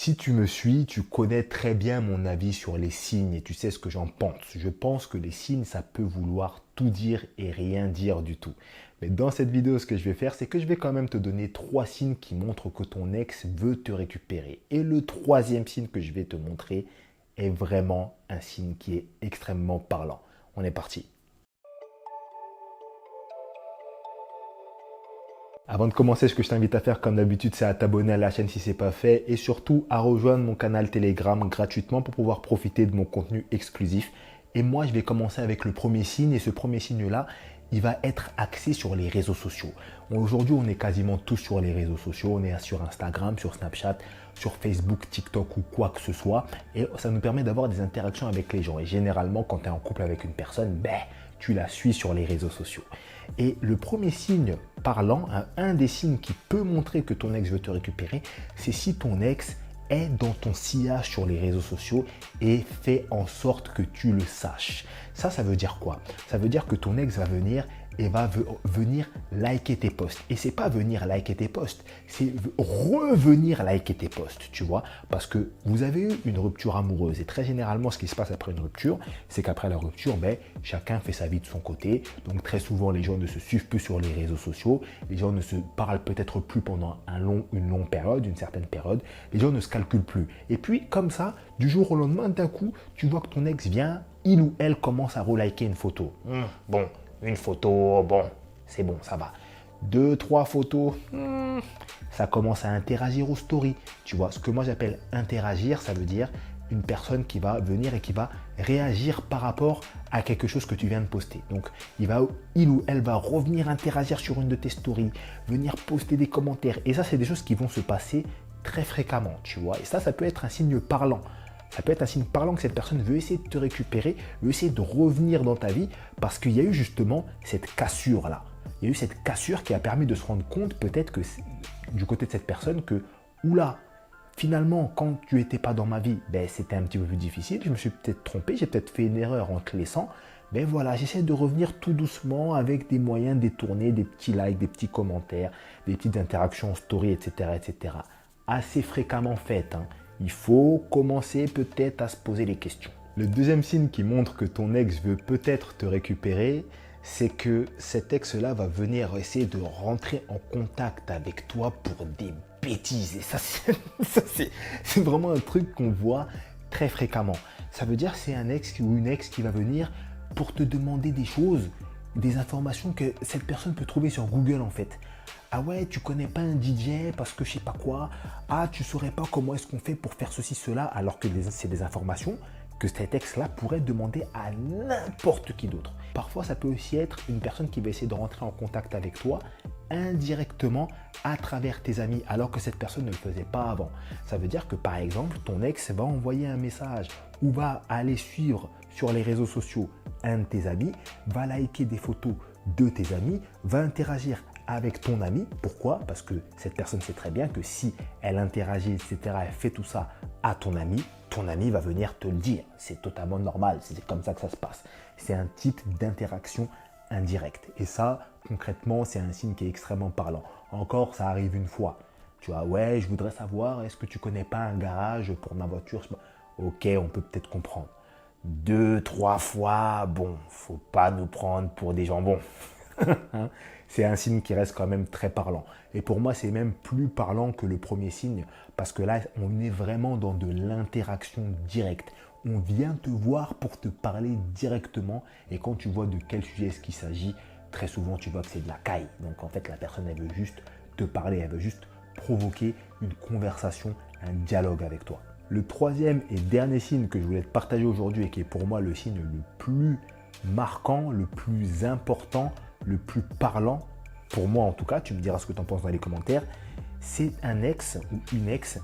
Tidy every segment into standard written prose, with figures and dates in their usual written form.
Si tu me suis, tu connais très bien mon avis sur les signes et tu sais ce que j'en pense. Je pense que les signes, ça peut vouloir tout dire et rien dire du tout. Mais dans cette vidéo, ce que je vais faire, c'est que je vais quand même te donner 3 signes qui montrent que ton ex veut te récupérer. Et le troisième signe que je vais te montrer est vraiment un signe qui est extrêmement parlant. On est parti. Avant de commencer, ce que je t'invite à faire, comme d'habitude, c'est à t'abonner à la chaîne si ce n'est pas fait et surtout à rejoindre mon canal Telegram gratuitement pour pouvoir profiter de mon contenu exclusif. Et moi, je vais commencer avec le premier signe et ce premier signe-là, il va être axé sur les réseaux sociaux. Aujourd'hui, on est quasiment tous sur les réseaux sociaux. On est sur Instagram, sur Snapchat, sur Facebook, TikTok ou quoi que ce soit. Et ça nous permet d'avoir des interactions avec les gens. Et généralement, quand tu es en couple avec une personne, tu la suis sur les réseaux sociaux. Et le premier signe parlant, un des signes qui peut montrer que ton ex veut te récupérer, c'est si ton ex est dans ton sillage sur les réseaux sociaux et fait en sorte que tu le saches. Ça veut dire quoi? Ça veut dire que ton ex va venir et va venir liker tes posts. Et c'est pas venir liker tes posts, c'est revenir liker tes posts, tu vois. Parce que vous avez eu une rupture amoureuse. Et très généralement, ce qui se passe après une rupture, c'est qu'après la rupture, chacun fait sa vie de son côté. Donc très souvent, les gens ne se suivent plus sur les réseaux sociaux. Les gens ne se parlent peut-être plus pendant une longue période, une certaine période. Les gens ne se calculent plus. Et puis, comme ça, du jour au lendemain, d'un coup, tu vois que ton ex vient, il ou elle commence à reliker une photo. Bon. Une photo, bon, c'est bon, ça va. 2, 3 photos, ça commence à interagir aux stories. Tu vois, ce que moi j'appelle interagir, ça veut dire une personne qui va venir et qui va réagir par rapport à quelque chose que tu viens de poster. Donc, il ou elle va revenir interagir sur une de tes stories, venir poster des commentaires. Et ça, c'est des choses qui vont se passer très fréquemment, tu vois. Et ça peut être un signe parlant. Ça peut être un signe parlant que cette personne veut essayer de te récupérer, veut essayer de revenir dans ta vie parce qu'il y a eu justement cette cassure-là. Il y a eu cette cassure qui a permis de se rendre compte peut-être que du côté de cette personne que, oula, finalement, quand tu n'étais pas dans ma vie, c'était un petit peu plus difficile. Je me suis peut-être trompé, j'ai peut-être fait une erreur en te laissant. Mais voilà, j'essaie de revenir tout doucement avec des moyens détournés, des petits likes, des petits commentaires, des petites interactions en story, etc. etc. Assez fréquemment faites, hein. Il faut commencer peut-être à se poser les questions. Le deuxième signe qui montre que ton ex veut peut-être te récupérer, c'est que cet ex-là va venir essayer de rentrer en contact avec toi pour des bêtises. Et ça, c'est vraiment un truc qu'on voit très fréquemment. Ça veut dire que c'est un ex ou une ex qui va venir pour te demander des choses, des informations que cette personne peut trouver sur Google en fait. Ah ouais, tu connais pas un DJ parce que je sais pas quoi. Ah, tu saurais pas comment est-ce qu'on fait pour faire ceci, cela, alors que c'est des informations que cet ex-là pourrait demander à n'importe qui d'autre. Parfois, ça peut aussi être une personne qui va essayer de rentrer en contact avec toi indirectement à travers tes amis, alors que cette personne ne le faisait pas avant. Ça veut dire que par exemple, ton ex va envoyer un message ou va aller suivre sur les réseaux sociaux un de tes amis, va liker des photos de tes amis, va interagir avec ton ami. Pourquoi? Parce que cette personne sait très bien que si elle interagit, etc., elle fait tout ça à ton ami va venir te le dire. C'est totalement normal, c'est comme ça que ça se passe. C'est un type d'interaction indirecte. Et ça, concrètement, c'est un signe qui est extrêmement parlant. Encore, ça arrive une fois. Tu vois, ouais, je voudrais savoir, est-ce que tu connais pas un garage pour ma voiture? Ok, on peut peut-être comprendre. 2, 3 fois, bon, faut pas nous prendre pour des jambons. C'est un signe qui reste quand même très parlant. Et pour moi, c'est même plus parlant que le premier signe parce que là, on est vraiment dans de l'interaction directe. On vient te voir pour te parler directement et quand tu vois de quel sujet est-ce qu'il s'agit, très souvent, tu vois que c'est de la caille. Donc en fait, la personne, elle veut juste te parler, elle veut juste provoquer une conversation, un dialogue avec toi. Le troisième et dernier signe que je voulais te partager aujourd'hui et qui est pour moi le signe le plus marquant, le plus important, le plus parlant, pour moi en tout cas, tu me diras ce que tu en penses dans les commentaires, c'est un ex ou une ex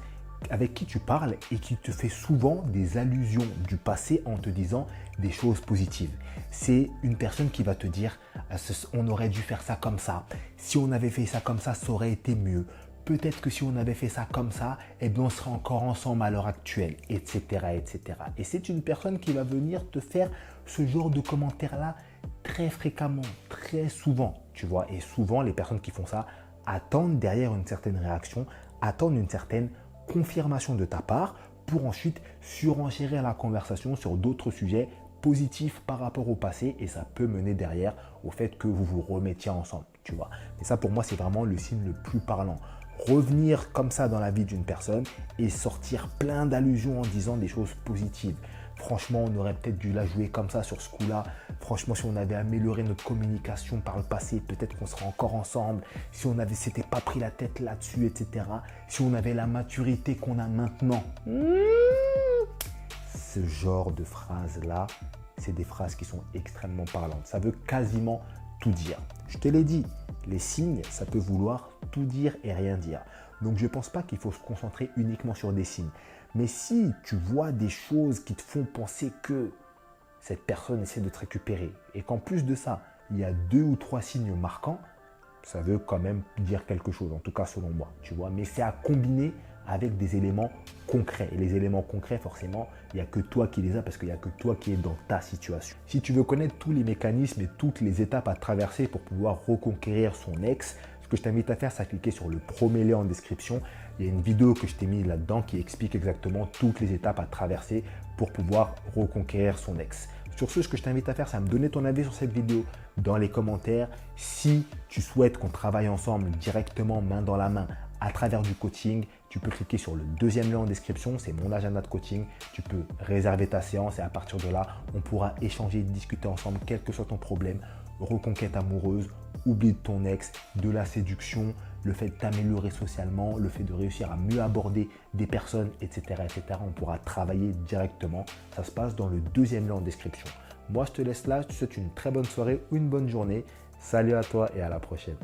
avec qui tu parles et qui te fait souvent des allusions du passé en te disant des choses positives. C'est une personne qui va te dire « on aurait dû faire ça comme ça, si on avait fait ça comme ça aurait été mieux, peut-être que si on avait fait ça comme ça, on serait encore ensemble à l'heure actuelle, etc. etc. » Et c'est une personne qui va venir te faire ce genre de commentaires-là très fréquemment, très souvent, tu vois. Et souvent, les personnes qui font ça attendent derrière une certaine réaction, attendent une certaine confirmation de ta part pour ensuite surenchérir la conversation sur d'autres sujets positifs par rapport au passé et ça peut mener derrière au fait que vous vous remettiez ensemble, tu vois. Et ça pour moi c'est vraiment le signe le plus parlant. Revenir comme ça dans la vie d'une personne et sortir plein d'allusions en disant des choses positives. Franchement, on aurait peut-être dû la jouer comme ça sur ce coup-là. Franchement, si on avait amélioré notre communication par le passé, peut-être qu'on serait encore ensemble. Si on avait, s'était pas pris la tête là-dessus, etc. Si on avait la maturité qu'on a maintenant. Ce genre de phrases-là, c'est des phrases qui sont extrêmement parlantes. Ça veut quasiment tout dire. Je te l'ai dit, les signes, ça peut vouloir tout dire et rien dire. Donc je ne pense pas qu'il faut se concentrer uniquement sur des signes. Mais si tu vois des choses qui te font penser que cette personne essaie de te récupérer et qu'en plus de ça, il y a 2 ou 3 signes marquants, ça veut quand même dire quelque chose, en tout cas selon moi, tu vois. Mais c'est à combiner avec des éléments concrets. Et les éléments concrets, forcément, il n'y a que toi qui les as parce qu'il n'y a que toi qui es dans ta situation. Si tu veux connaître tous les mécanismes et toutes les étapes à traverser pour pouvoir reconquérir son ex, ce que je t'invite à faire, c'est à cliquer sur le premier lien en description. Il y a une vidéo que je t'ai mise là-dedans qui explique exactement toutes les étapes à traverser pour pouvoir reconquérir son ex. Sur ce que je t'invite à faire, c'est à me donner ton avis sur cette vidéo dans les commentaires. Si tu souhaites qu'on travaille ensemble directement, main dans la main, à travers du coaching, tu peux cliquer sur le deuxième lien en description, c'est mon agenda de coaching. Tu peux réserver ta séance et à partir de là, on pourra échanger, discuter ensemble, quel que soit ton problème, reconquête amoureuse, oubli de ton ex, de la séduction, le fait de t'améliorer socialement, le fait de réussir à mieux aborder des personnes, etc., etc. On pourra travailler directement. Ça se passe dans le deuxième lien en description. Moi, je te laisse là. Je te souhaite une très bonne soirée ou une bonne journée. Salut à toi et à la prochaine.